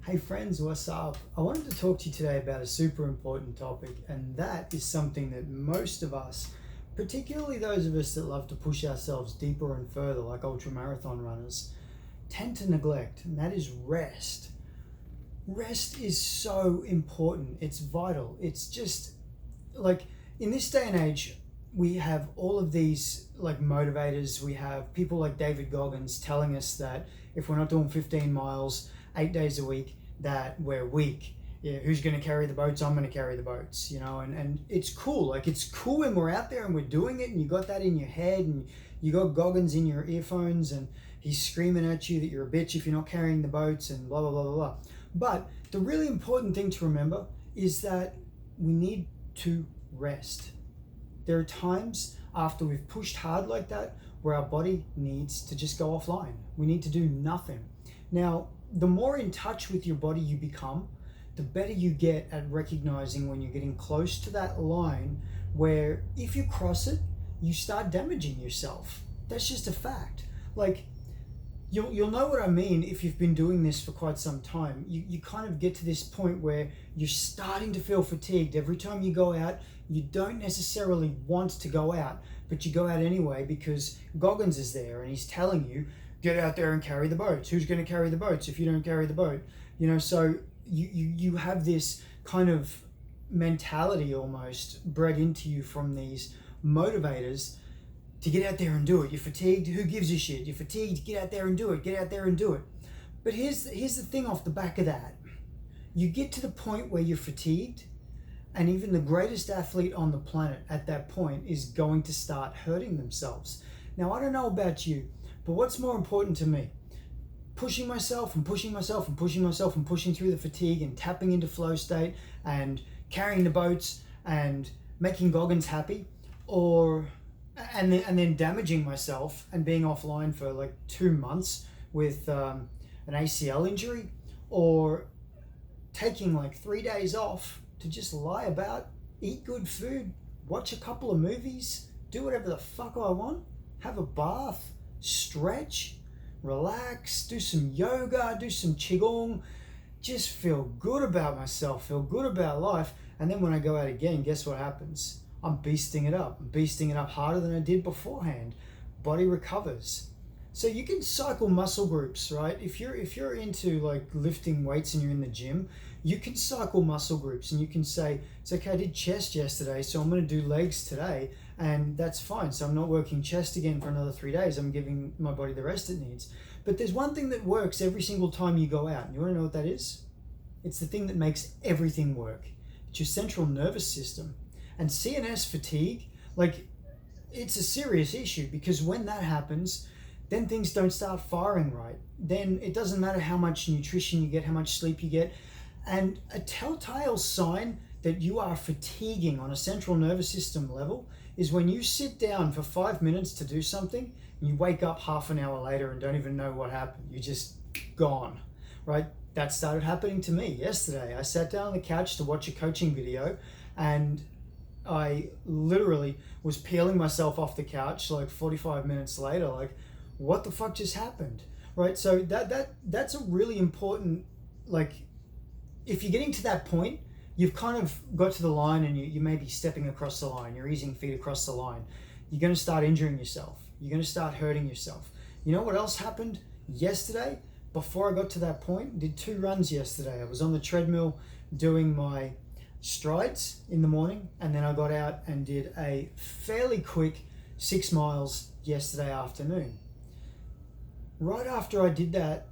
Hey friends, what's up? I wanted to talk to you today about a super important topic, and that is something that most of us, particularly those of us that love to push ourselves deeper and further, like ultra marathon runners, tend to neglect, and that is rest. Rest is so important, it's vital. It's just like in this day and age, we have all of these like motivators. We have people like David Goggins telling us that if we're not doing 15 miles 8 days a week, that we're weak. Yeah, who's going to carry the boats? I'm going to carry the boats, and it's cool. Like, it's cool when we're out there and we're doing it, and you got that in your head, and you got Goggins in your earphones, and he's screaming at you that you're a bitch if you're not carrying the boats, and blah, blah, blah, blah, blah. But the really important thing to remember is that we need to rest. There are times after we've pushed hard like that where our body needs to just go offline. We need to do nothing. Now, the more in touch with your body you become, the better you get at recognizing when you're getting close to that line where if you cross it, you start damaging yourself. That's just a fact. Like, you'll know what I mean if you've been doing this for quite some time. You kind of get to this point where you're starting to feel fatigued. Every time you go out, you don't necessarily want to go out, but you go out anyway because Goggins is there and he's telling you, get out there and carry the boats. Who's going to carry the boats if you don't carry the boat? So you have this kind of mentality almost bred into you from these motivators to get out there and do it. You're fatigued, who gives a shit? You're fatigued, get out there and do it, get out there and do it. But here's the thing off the back of that. You get to the point where you're fatigued, and even the greatest athlete on the planet at that point is going to start hurting themselves. Now, I don't know about you, but what's more important to me? Pushing myself and pushing myself and pushing myself and pushing through the fatigue and tapping into flow state and carrying the boats and making Goggins happy, and then damaging myself and being offline for like 2 months with an ACL injury, or taking like 3 days off to just lie about, eat good food, watch a couple of movies, do whatever the fuck I want, have a bath, stretch, relax, do some yoga, do some qigong, just feel good about myself, feel good about life. And then when I go out again, guess what happens? I'm beasting it up. I'm beasting it up harder than I did beforehand. Body recovers. So you can cycle muscle groups, right? If you're into like lifting weights and you're in the gym, you can cycle muscle groups and you can say, it's okay, I did chest yesterday, so I'm going to do legs today, and that's fine. So I'm not working chest again for another 3 days. I'm giving my body the rest it needs. But there's one thing that works every single time you go out. And you want to know what that is? It's the thing that makes everything work. It's your central nervous system. And CNS fatigue, like, it's a serious issue, because when that happens, then things don't start firing right. Then it doesn't matter how much nutrition you get, how much sleep you get. And a telltale sign that you are fatiguing on a central nervous system level is when you sit down for 5 minutes to do something, and you wake up half an hour later and don't even know what happened. You're just gone, right? That started happening to me yesterday. I sat down on the couch to watch a coaching video, and I literally was peeling myself off the couch like 45 minutes later, like, what the fuck just happened, right? So that's a really important, like, if you're getting to that point, you've kind of got to the line and you may be stepping across the line, you're easing feet across the line, you're going to start injuring yourself, you're going to start hurting yourself. You know what else happened yesterday? Before I got to that point, did 2 runs yesterday. I was on the treadmill doing my strides in the morning, and then I got out and did a fairly quick 6 miles yesterday afternoon. Right after I did that,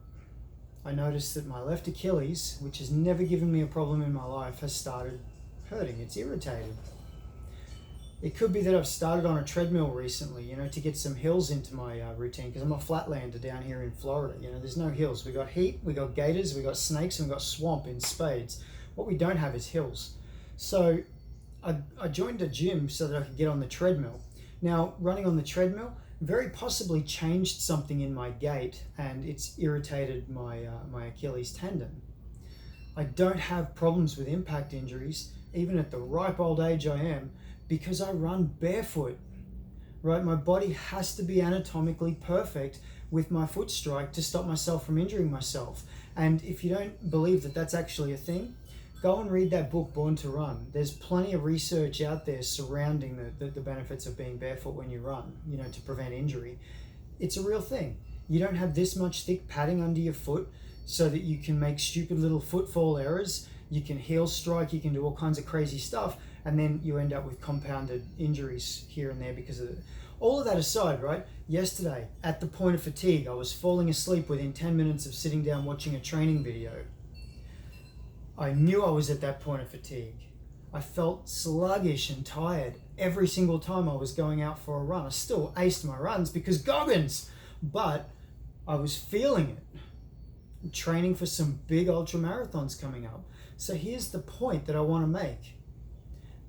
I noticed that my left Achilles, which has never given me a problem in my life, has started hurting. It's irritated. It could be that I've started on a treadmill recently, to get some hills into my routine, because I'm a flatlander down here in Florida. There's no hills. We got heat, we got gators, we got snakes, and we got swamp in spades. What we don't have is hills. So I joined a gym so that I could get on the treadmill. Now, running on the treadmill very possibly changed something in my gait, and it's irritated my Achilles tendon. I don't have problems with impact injuries, even at the ripe old age I am, because I run barefoot, right? My body has to be anatomically perfect with my foot strike to stop myself from injuring myself. And if you don't believe that that's actually a thing, go and read that book, Born to Run. There's plenty of research out there surrounding the benefits of being barefoot when you run, to prevent injury. It's a real thing. You don't have this much thick padding under your foot so that you can make stupid little footfall errors. You can heel strike, you can do all kinds of crazy stuff, and then you end up with compounded injuries here and there because of it. All of that aside, right? Yesterday, at the point of fatigue, I was falling asleep within 10 minutes of sitting down watching a training video. I knew I was at that point of fatigue. I felt sluggish and tired every single time I was going out for a run. I still aced my runs because Goggins, but I was feeling it. I'm training for some big ultra marathons coming up. So here's the point that I want to make.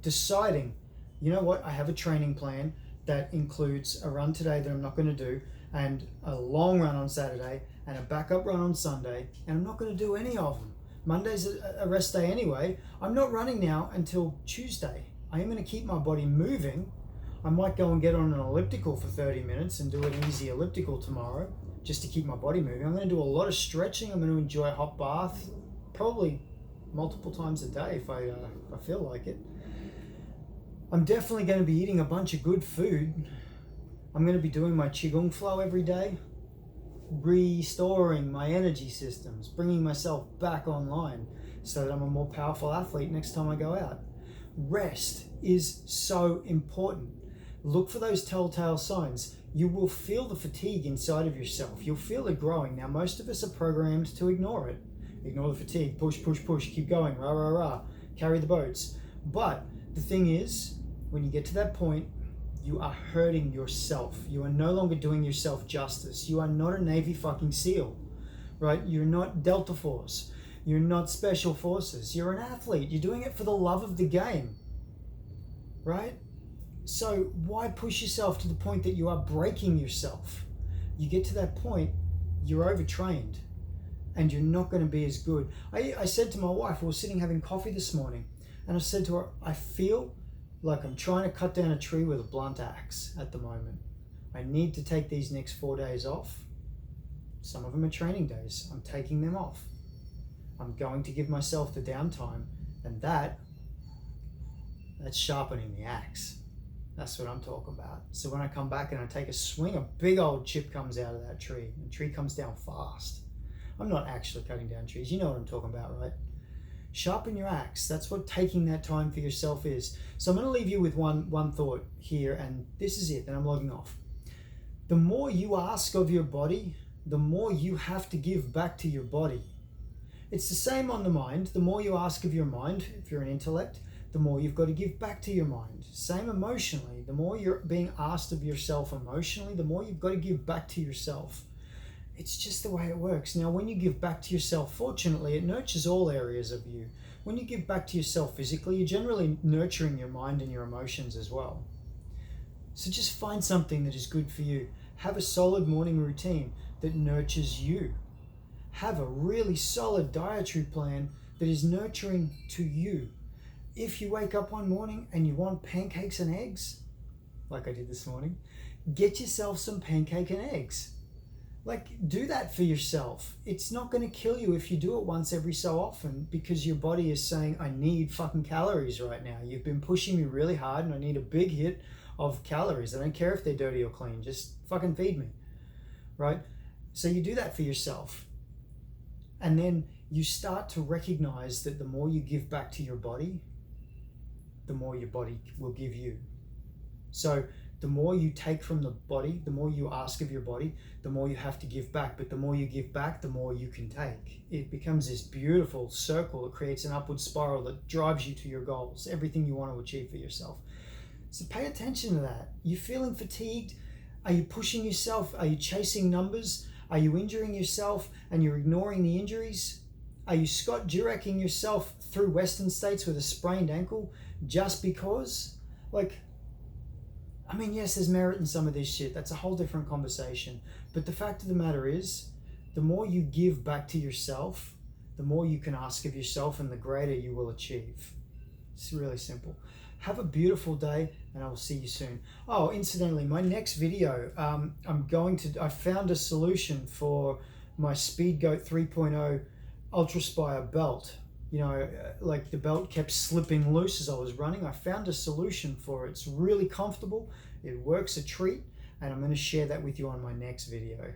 Deciding, you know what, I have a training plan that includes a run today that I'm not going to do, and a long run on Saturday, and a backup run on Sunday, and I'm not going to do any of them. Monday's a rest day anyway. I'm not running now until Tuesday. I am going to keep my body moving. I might go and get on an elliptical for 30 minutes and do an easy elliptical tomorrow just to keep my body moving. I'm going to do a lot of stretching. I'm going to enjoy a hot bath, probably multiple times a day if I feel like it. I'm definitely going to be eating a bunch of good food. I'm going to be doing my Qigong flow every day, restoring my energy systems, bringing myself back online so that I'm a more powerful athlete next time I go out. Rest is so important. Look for those telltale signs. You will feel the fatigue inside of yourself. You'll feel it growing. Now, most of us are programmed to ignore it. Ignore the fatigue, push, push, push, keep going, rah, rah, rah, carry the boats. But the thing is, when you get to that point, you are hurting yourself. You are no longer doing yourself justice. You are not a Navy fucking SEAL, right? You're not Delta Force. You're not Special Forces. You're an athlete. You're doing it for the love of the game, right? So why push yourself to the point that you are breaking yourself? You get to that point, you're overtrained and you're not going to be as good. I said to my wife, we were sitting having coffee this morning, and I said to her, I feel like I'm trying to cut down a tree with a blunt axe at the moment. I need to take these next 4 days off. Some of them are training days. I'm taking them off. I'm going to give myself the downtime, and that's sharpening the axe. That's what I'm talking about. So when I come back and I take a swing, a big old chip comes out of that tree. The tree comes down fast. I'm not actually cutting down trees. You know what I'm talking about, right? Sharpen your axe. That's what taking that time for yourself is. So I'm going to leave you with one thought here, and this is it, and I'm logging off. The more you ask of your body, the more you have to give back to your body. It's the same on the mind. The more you ask of your mind, if you're an intellect, the more you've got to give back to your mind. Same emotionally. The more you're being asked of yourself emotionally, the more you've got to give back to yourself. It's just the way it works. Now, when you give back to yourself, fortunately, it nurtures all areas of you. When you give back to yourself physically, you're generally nurturing your mind and your emotions as well. So just find something that is good for you. Have a solid morning routine that nurtures you. Have a really solid dietary plan that is nurturing to you. If you wake up one morning and you want pancakes and eggs, like I did this morning, get yourself some pancake and eggs. Like, do that for yourself. It's not going to kill you if you do it once every so often, because your body is saying, I need fucking calories right now. You've been pushing me really hard and I need a big hit of calories. I don't care if they're dirty or clean. Just fucking feed me, right? So you do that for yourself. And then you start to recognize that the more you give back to your body, the more your body will give you. So the more you take from the body, the more you ask of your body, the more you have to give back. But the more you give back, the more you can take. It becomes this beautiful circle that creates an upward spiral that drives you to your goals, everything you want to achieve for yourself. So pay attention to that. You feeling fatigued? Are you pushing yourself? Are you chasing numbers? Are you injuring yourself and you're ignoring the injuries? Are you Scott Jurecking yourself through Western States with a sprained ankle just because? Like, I mean, yes, there's merit in some of this shit. That's a whole different conversation. But the fact of the matter is, the more you give back to yourself, the more you can ask of yourself and the greater you will achieve. It's really simple. Have a beautiful day, and I will see you soon. Oh, incidentally, my next video, I found a solution for my Speedgoat 3.0 UltraSpire belt. Like the belt kept slipping loose as I was running. I found a solution for it. It's really comfortable. It works a treat, and I'm going to share that with you on my next video.